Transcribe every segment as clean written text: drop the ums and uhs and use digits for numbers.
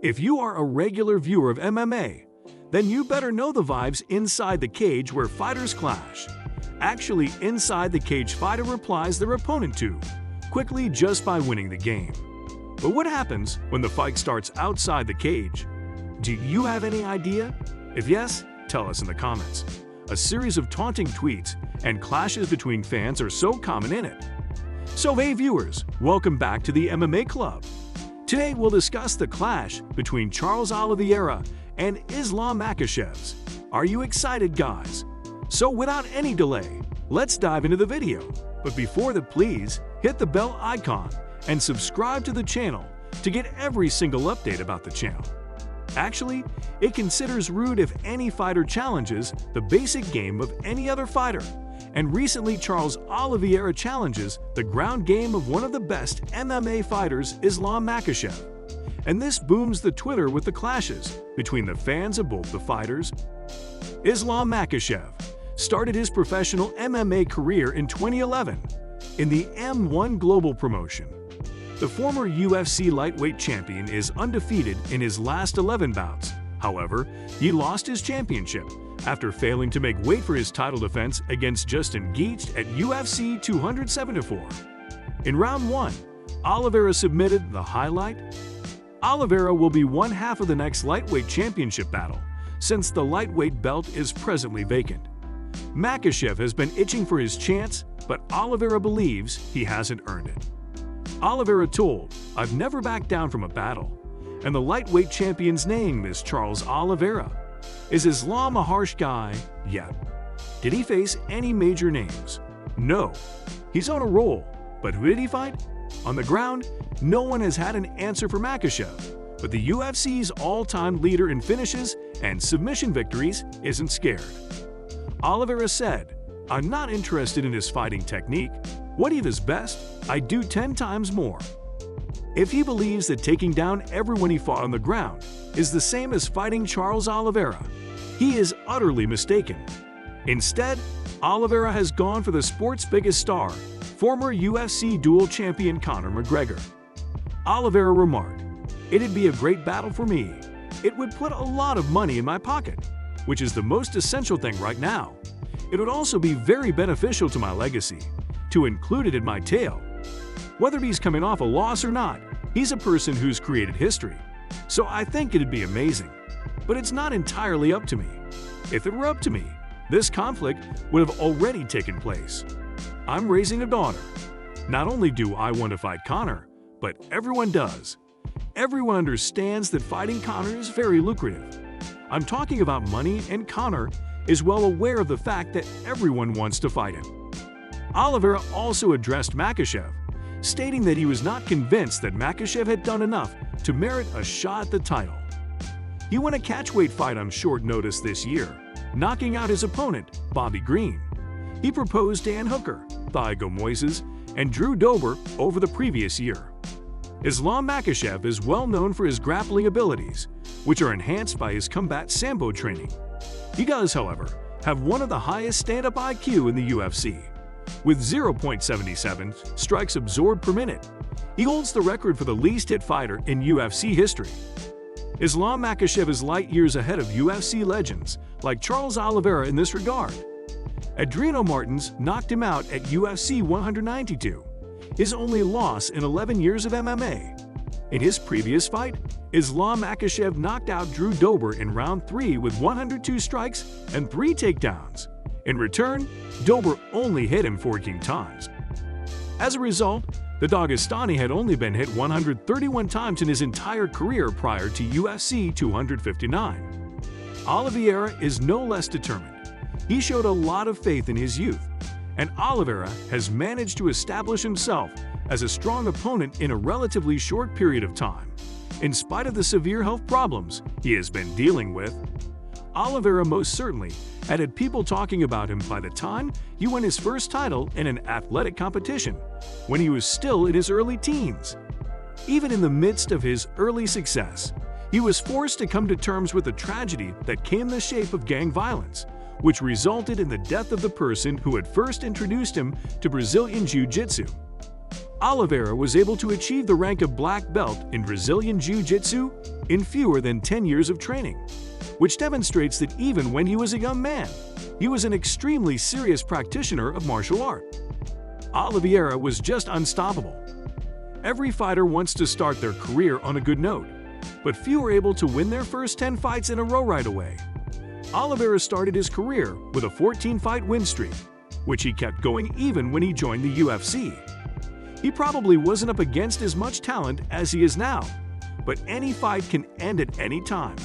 If you are a regular viewer of MMA, then you better know the vibes inside the cage where fighters clash. Actually, inside the cage, fighter replies their opponent to, quickly just by winning the game. But what happens when the fight starts outside the cage? Do you have any idea? If yes, tell us in the comments. A series of taunting tweets and clashes between fans are so common in it. So hey viewers, welcome back to the MMA Club. Today we'll discuss the clash between Charles Oliveira and Islam Makhachevs. Are you excited, guys? So without any delay, let's dive into the video. But before that, please hit the bell icon and subscribe to the channel to get every single update about the channel. Actually, it considers rude if any fighter challenges the basic game of any other fighter. And recently, Charles Oliveira challenges the ground game of one of the best MMA fighters, Islam Makhachev. And this booms the Twitter with the clashes between the fans of both the fighters. Islam Makhachev started his professional MMA career in 2011 in the M1 Global promotion. The former UFC lightweight champion is undefeated in his last 11 bouts. However, he lost his championship after failing to make weight for his title defense against Justin Gaethje at UFC 274. In round 1, Oliveira submitted the highlight. Oliveira will be one half of the next lightweight championship battle, since the lightweight belt is presently vacant. Makhachev has been itching for his chance, but Oliveira believes he hasn't earned it. Oliveira told, "I've never backed down from a battle, and the lightweight champion's name is Charles Oliveira. Is Islam a harsh guy? Yeah. Did he face any major names? No. He's on a roll, but who did he fight? On the ground, no one has had an answer for Makhachev, but the UFC's all-time leader in finishes and submission victories isn't scared." Oliveira said, "I'm not interested in his fighting technique. What he does best, I do 10 times more." If he believes that taking down everyone he fought on the ground is the same as fighting Charles Oliveira, he is utterly mistaken. Instead, Oliveira has gone for the sport's biggest star, former UFC dual champion Conor McGregor. Oliveira remarked, "It'd be a great battle for me. It would put a lot of money in my pocket, which is the most essential thing right now. It would also be very beneficial to my legacy, to include it in my tale. Whether he's coming off a loss or not, he's a person who's created history. So I think it'd be amazing. But it's not entirely up to me. If it were up to me, this conflict would have already taken place. I'm raising a daughter. Not only do I want to fight Conor, but everyone does. Everyone understands that fighting Conor is very lucrative. I'm talking about money, and Conor is well aware of the fact that everyone wants to fight him." Oliveira also addressed Makhachev, stating that he was not convinced that Makhachev had done enough to merit a shot at the title. He won a catchweight fight on short notice this year, knocking out his opponent, Bobby Green. He proposed Dan Hooker, Thiago Moises, and Drew Dober over the previous year. Islam Makhachev is well known for his grappling abilities, which are enhanced by his combat sambo training. He does, however, have one of the highest stand-up IQ in the UFC. With 0.77 strikes absorbed per minute, he holds the record for the least hit fighter in UFC history. Islam Makhachev is light years ahead of UFC legends like Charles Oliveira in this regard. Adriano Martins knocked him out at UFC 192, his only loss in 11 years of MMA. In his previous fight, Islam Makhachev knocked out Drew Dober in round 3 with 102 strikes and 3 takedowns. In return, Dober only hit him 14 times. As a result, the Dagestani had only been hit 131 times in his entire career prior to UFC 259. Oliveira is no less determined. He showed a lot of faith in his youth, and Oliveira has managed to establish himself as a strong opponent in a relatively short period of time, in spite of the severe health problems he has been dealing with. Oliveira most certainly had people talking about him by the time he won his first title in an athletic competition, when he was still in his early teens. Even in the midst of his early success, he was forced to come to terms with the tragedy that came in the shape of gang violence, which resulted in the death of the person who had first introduced him to Brazilian Jiu-Jitsu. Oliveira was able to achieve the rank of black belt in Brazilian Jiu-Jitsu in fewer than 10 years of training, which demonstrates that even when he was a young man, he was an extremely serious practitioner of martial art. Oliveira was just unstoppable. Every fighter wants to start their career on a good note, but few are able to win their first 10 fights in a row right away. Oliveira started his career with a 14-fight win streak, which he kept going even when he joined the UFC. He probably wasn't up against as much talent as he is now, but any fight can end at any time.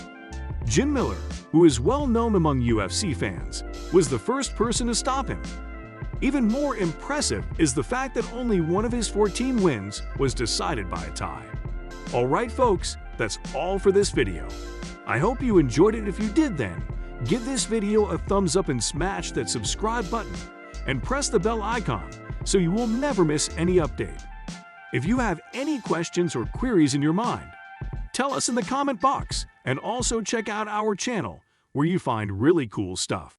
Jim Miller, who is well known among UFC fans, was the first person to stop him. Even more impressive is the fact that only one of his 14 wins was decided by a tie. Alright folks, that's all for this video. I hope you enjoyed it. If you did, then give this video a thumbs up and smash that subscribe button and press the bell icon so you will never miss any update. If you have any questions or queries in your mind, tell us in the comment box, and also check out our channel where you find really cool stuff.